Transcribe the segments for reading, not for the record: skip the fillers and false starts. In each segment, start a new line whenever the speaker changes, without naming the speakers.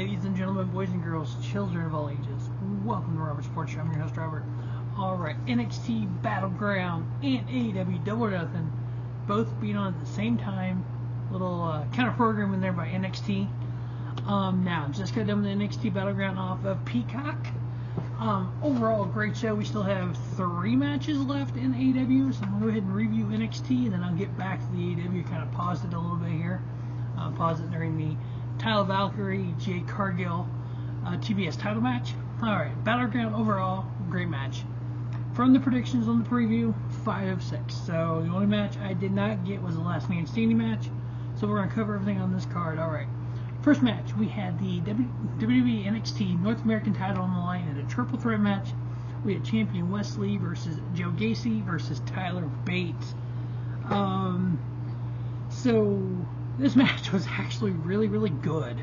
ladies and gentlemen, boys and girls, children of all ages. Welcome to Robert Sports Show. I'm your host, Robert. Alright, NXT Battleground and AEW Double or Nothing, both being on at the same time. Little counter program in there by NXT. Now, just got done with the NXT Battleground off of Peacock. Overall, great show. We still have 3 matches left in AEW, so I'm going to go ahead and review NXT, and then I'll get back to the AEW. Kind of paused it a little bit here. Paused it during the Valkyria, Jade Cargill TBS title match. Alright, Battleground overall, great match. From the predictions on the preview, 5 of 6. So the only match I did not get was the last man standing match. So we're going to cover everything on this card. Alright, first match, we had the WWE NXT North American title on the line in a triple threat match. We had champion Wesley versus Joe Gacy versus Tyler Bate. So this match was actually really, really good.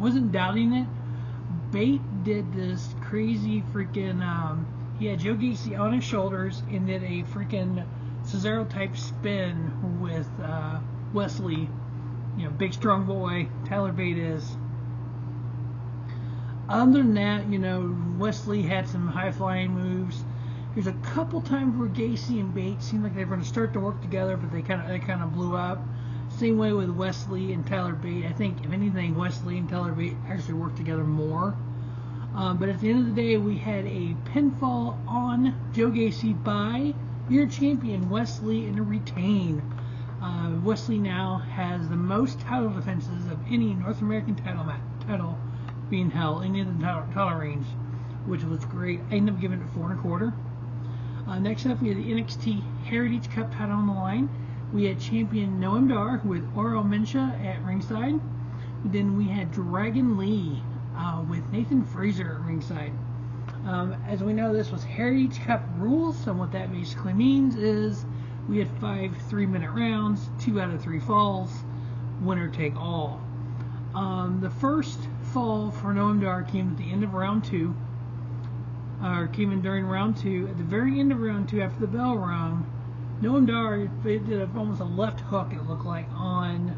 Wasn't doubting it. Bate did this crazy freaking, he had Joe Gacy on his shoulders and did a freaking Cesaro type spin with Wesley. You know, big strong boy, Tyler Bate is. Other than that, you know, Wesley had some high flying moves. There's a couple times where Gacy and Bate seemed like they were going to start to work together, but they kind of blew up. Same way with Wesley and Tyler Bate. I think, if anything, Wesley and Tyler Bate actually worked together more. But at the end of the day, we had a pinfall on Joe Gacy by your champion, Wesley, in a retain. Wesley now has the most title defenses of any North American title being held, any of the title reigns, which was great. I ended up giving it 4 1/4. Next up, we had the NXT Heritage Cup title on the line. We had champion Noam Dar with Oro Mensah at ringside. Then we had Dragon Lee with Nathan Frazer at ringside. As we know, this was Heritage Cup rules, so what that basically means is we had 5 3-minute rounds, 2 out of 3 falls, winner take all. The first fall for Noam Dar came at the end of round 2, or came in during round 2. At the very end of round 2, after the bell rung, Noam Dar did almost a left hook, it looked like, on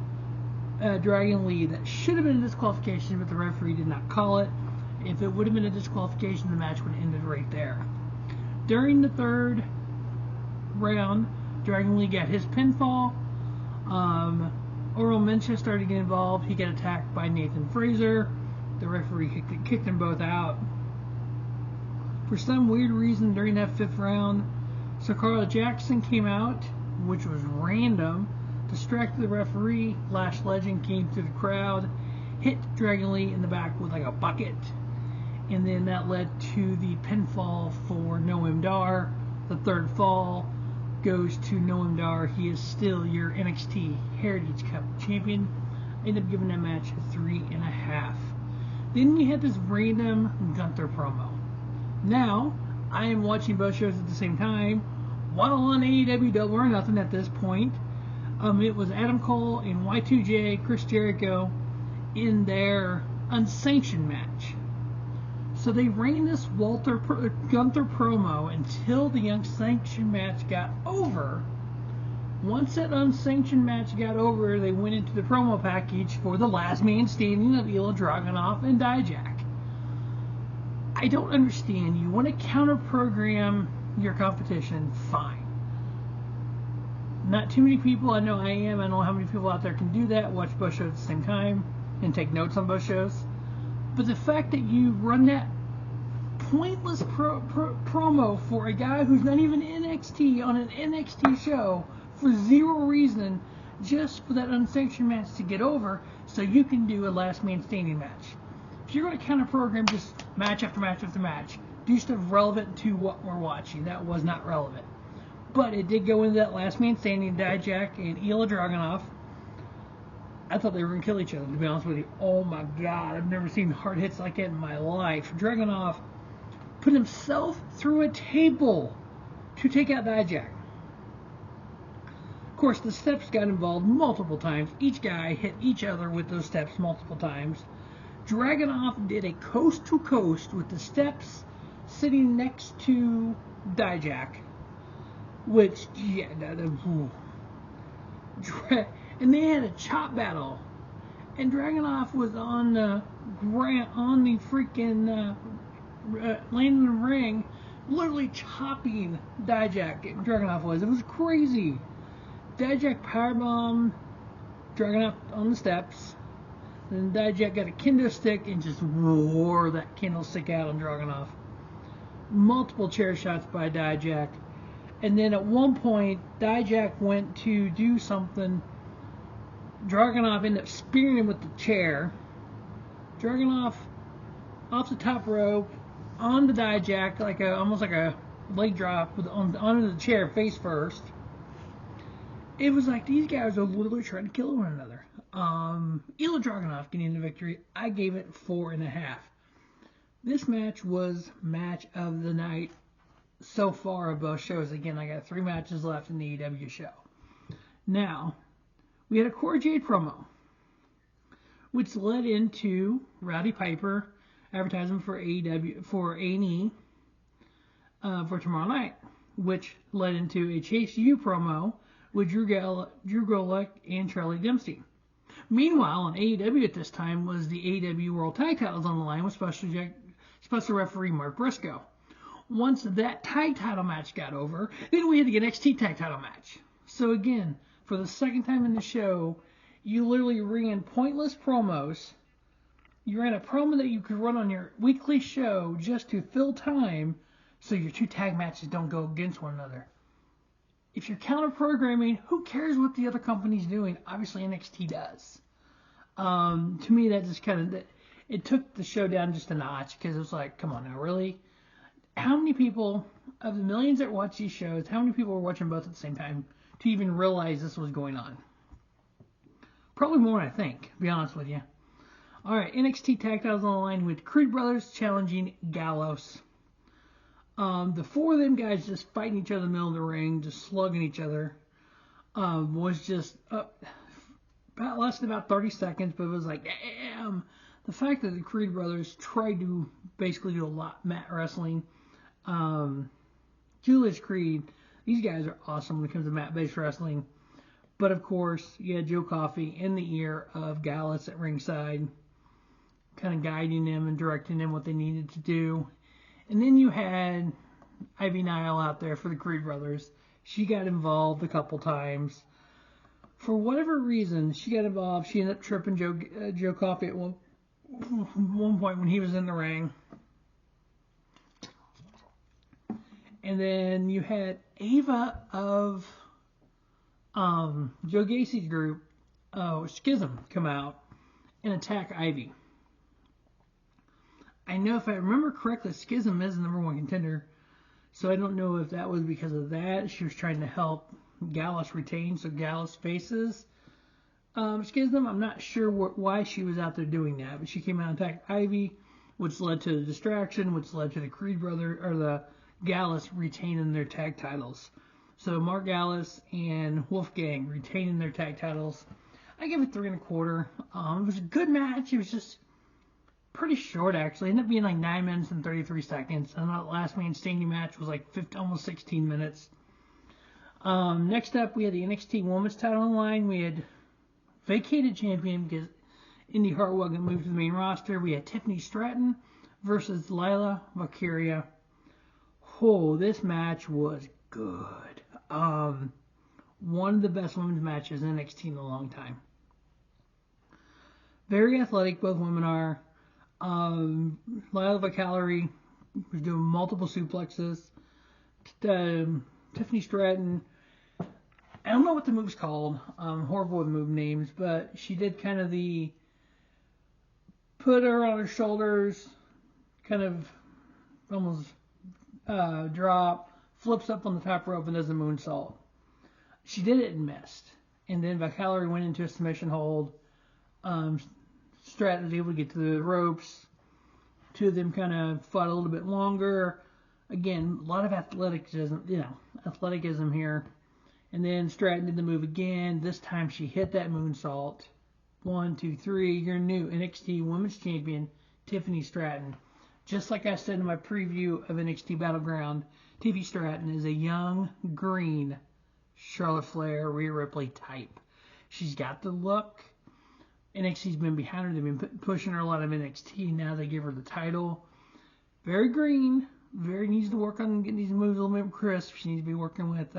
Dragon Lee. That should have been a disqualification, but the referee did not call it. If it would have been a disqualification, the match would have ended right there. During the third round, Dragon Lee got his pinfall. Oro Mensah started to get involved. He got attacked by Nathan Frazer. The referee kicked them both out. For some weird reason, during that 5th round, Sakara Jackson came out, which was random, distracted the referee. Lash Legend came through the crowd, hit Dragon Lee in the back with like a bucket, and then that led to the pinfall for Noam Dar. The third fall goes to Noam Dar. He is still your NXT Heritage Cup champion. I ended up giving that match a 3 1/2. Then you had this random Gunther promo. Now, I am watching both shows at the same time while on AEW Double or Nothing at this point. It was Adam Cole and Y2J, Chris Jericho, in their unsanctioned match. So they ran this Gunther promo until the unsanctioned match got over. Once that unsanctioned match got over, they went into the promo package for the last man standing of Ilja, Dragunov, and Dijak. I don't understand. You want to counter-program your competition, fine. Not too many people, I know I am, I don't know how many people out there can do that, watch both shows at the same time, and take notes on both shows. But the fact that you run that pointless promo for a guy who's not even NXT on an NXT show for 0 reason, just for that unsanctioned match to get over, so you can do a last man standing match. If you're going to counter program just match after match after match, do stuff relevant to what we're watching. That was not relevant. But it did go into that last man standing, Dijak and Ilja Dragunov. I thought they were going to kill each other, to be honest with you. Oh my god, I've never seen hard hits like that in my life. Dragunov put himself through a table to take out Dijak. Of course, the steps got involved multiple times. Each guy hit each other with those steps multiple times. Dragunov did a coast to coast with the steps sitting next to Dijak, which, yeah, and they had a chop battle and Dragunov was on the freaking landing the ring, literally chopping Dijak. Dragunov was. It was crazy. Dijak powerbombed Dragunov on the steps. Then Dijak got a kendo stick and just wore that kendo stick out on Dragunov. Multiple chair shots by Dijak. And then at one point, Dijak went to do something. Dragunov ended up spearing him with the chair. Dragunov off the top rope onto Dijak, almost like a leg drop onto the chair face first. It was like these guys are literally trying to kill one another. Ilja Dragunov getting the victory. I gave it 4.5. This match was match of the night so far of both shows. Again, I got 3 matches left in the AEW show. Now, we had a Cora Jade promo, which led into Rowdy Piper advertising for AEW for A&E for tomorrow night, which led into a Chase U promo with Drew Gulak and Charlie Dempsey. Meanwhile, on AEW at this time was the AEW World Tag Titles on the line with special referee Mark Briscoe. Once that tag title match got over, then we had the NXT tag title match. So again, for the second time in the show, you literally ran pointless promos. You ran a promo that you could run on your weekly show just to fill time so your 2 tag matches don't go against one another. If you're counter-programming, who cares what the other company's doing? Obviously, NXT does. To me, that just it took the show down just a notch, because it was like, come on now, really? How many people, of the millions that watch these shows, how many people were watching both at the same time to even realize this was going on? Probably more than I think, to be honest with you. Alright, NXT Tag Titles on the line with Creed Brothers challenging Gallus. The 4 of them guys just fighting each other in the middle of the ring, just slugging each other, was just lasted about 30 seconds, but it was like, damn. The fact that the Creed Brothers tried to basically do a lot mat wrestling. Julius Creed, these guys are awesome when it comes to mat-based wrestling. But of course, you had Joe Coffey in the ear of Gallus at ringside, kind of guiding them and directing them what they needed to do. And then you had Ivy Nile out there for the Creed Brothers. She got involved a couple times. For whatever reason, she got involved. She ended up tripping Joe Coffey at one point when he was in the ring. And then you had Ava of Joe Gacy's group, Schism, come out and attack Ivy. I know if I remember correctly, Schism is the number 1 contender, so I don't know if that was because of that. She was trying to help Gallus retain, so Gallus faces Schism. I'm not sure why she was out there doing that, but she came out and attacked Ivy, which led to the distraction, which led to the Creed brother or the Gallus retaining their tag titles. So Mark Gallus and Wolfgang retaining their tag titles. I give it 3 1/4. It was a good match. It was just pretty short, actually. It ended up being like 9 minutes and 33 seconds. And that last man standing match was like almost 16 minutes. Next up, we had the NXT Women's title on the line. We had vacated champion because Indy Hartwell got moved to the main roster. We had Tiffany Stratton versus Lyra Valkyria. Oh, this match was good. One of the best women's matches in NXT in a long time. Very athletic, both women are. Lyra Valkyria was doing multiple suplexes. Tiffany Stratton, I don't know what the move's called. Horrible with move names, but she did kind of the put her on her shoulders, kind of almost drop, flips up on the top rope and does a moonsault. She did it and missed. And then Valkyria went into a submission hold. Stratton was able to get to the ropes. 2 of them kind of fought a little bit longer. Again, a lot of athleticism here. And then Stratton did the move again. This time she hit that moonsault. 1, 2, 3. Your new NXT Women's Champion, Tiffany Stratton. Just like I said in my preview of NXT Battleground, Tiffany Stratton is a young, green Charlotte Flair, Rhea Ripley type. She's got the look, NXT's been behind her. They've been pushing her a lot of NXT. Now they give her the title. Very green. Very needs to work on getting these moves a little bit crisp. She needs to be working with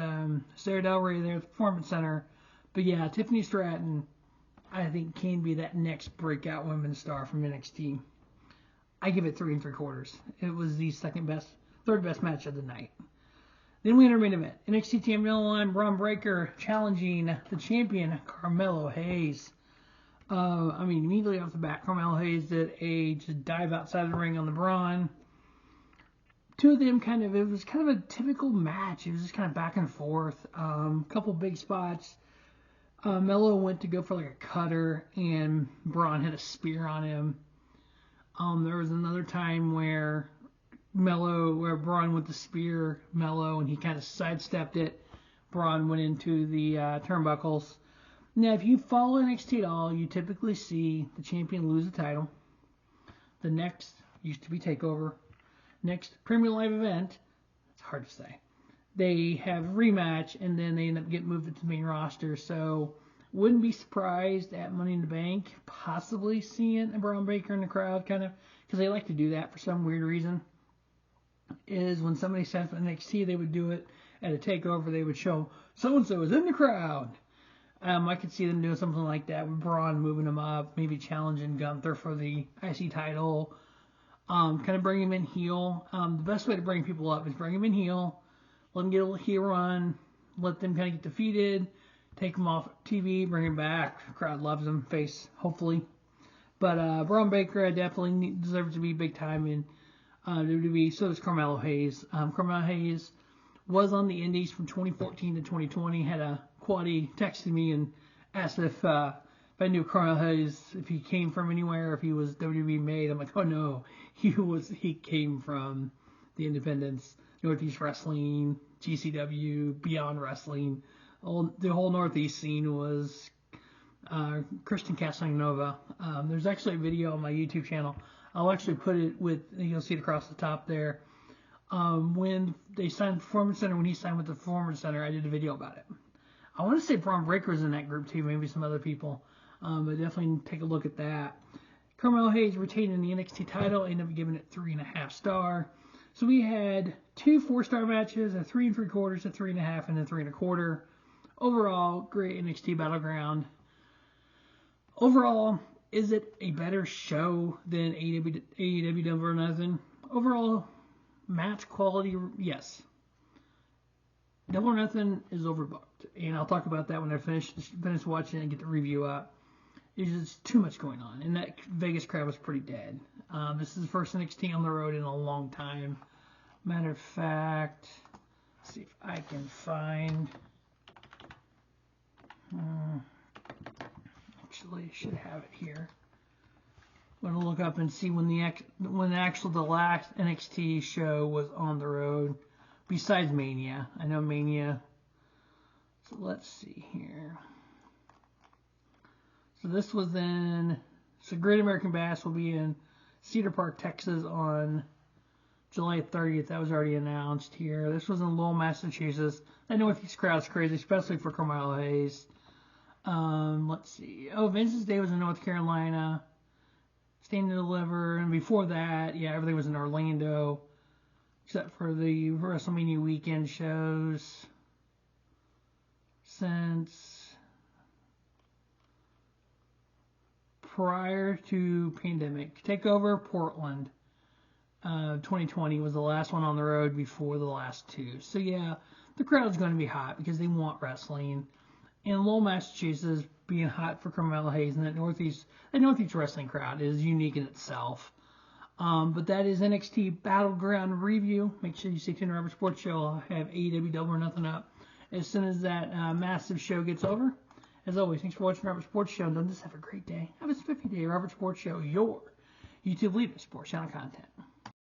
Sarah Del Rey there at the Performance Center. But yeah, Tiffany Stratton, I think, can be that next breakout women's star from NXT. I give it 3 3/4. It was the third best match of the night. Then we enter main event. NXT champion on the line, Bron Breakker challenging the champion, Carmelo Hayes. Immediately off the bat, Carmelo Hayes did a just dive outside the ring on the Bron. Two of them it was kind of a typical match. It was just kind of back and forth. Couple big spots. Melo went to go for like a cutter, and Bron hit a spear on him. There was another time where Bron went to spear Melo, and he kind of sidestepped it. Bron went into the turnbuckles. Now, if you follow NXT at all, you typically see the champion lose the title. The next used to be TakeOver. Next Premium Live event, it's hard to say. They have a rematch, and then they end up getting moved into the main roster. So, wouldn't be surprised at Money in the Bank, possibly seeing a Bron Breakker in the crowd, kind of, because they like to do that for some weird reason. Is when somebody signs for NXT, they would do it at a TakeOver. They would show so-and-so is in the crowd. I could see them doing something like that with Bron moving him up, maybe challenging Gunther for the IC title. Kind of bring him in heel. The best way to bring people up is bring him in heel, let them get a little heel run, let them kind of get defeated, take them off TV, bring him back. The crowd loves him, face, hopefully. But Bron Breakker definitely deserves to be big time in WWE. So does Carmelo Hayes. Carmelo Hayes was on the Indies from 2014 to 2020. Had a Quaddy texted me and asked if I knew Carmelo Hayes, if he came from anywhere, if he was WWE made. I'm like, oh no, he came from the independents, Northeast Wrestling, GCW, Beyond Wrestling. The whole Northeast scene was Christian Casanova. There's actually a video on my YouTube channel. I'll actually put it you'll see it across the top there. When they signed Performance Center, when he signed with the Performance Center, I did a video about it. I want to say Bron Breakker was in that group too, maybe some other people. But definitely take a look at that. Carmelo Hayes retaining the NXT title, ended up giving it 3.5 stars. So we had 2 4-star matches, a 3 3/4, a 3.5, and a 3 1/4. Overall, great NXT Battleground. Overall, is it a better show than AEW Double or Nothing? Overall, match quality, yes. Double or Nothing is overbooked, and I'll talk about that when I finish watching it and get the review up. There's just too much going on, and that Vegas crowd was pretty dead. This is the first NXT on the road in a long time. Matter of fact, let's see if I can find. Actually, I should have it here. I'm gonna look up and see when the last NXT show was on the road. Besides Mania, I know Mania. So let's see here. So this was Great American Bash will be in Cedar Park, Texas on July 30th. That was already announced here. This was in Lowell, Massachusetts. I know Northeast crowd's crazy, especially for Carmelo Hayes. Let's see. Vince's Day was in North Carolina. Stand and Deliver. And before that, everything was in Orlando. Except for the WrestleMania weekend shows. Since prior to pandemic. TakeOver Portland 2020 was the last one on the road before the last 2. So the crowd's going to be hot because they want wrestling. And Lowell, Massachusetts being hot for Carmelo Hayes, and that Northeast wrestling crowd is unique in itself. But that is NXT Battleground review. Make sure you stay tuned to Robert Sports Show. I'll have AEW Double or Nothing up as soon as that massive show gets over. As always, thanks for watching Robert Sports Show. Don't just have a great day. Have a spiffy day. Robert Sports Show, your YouTube leader, sports channel content.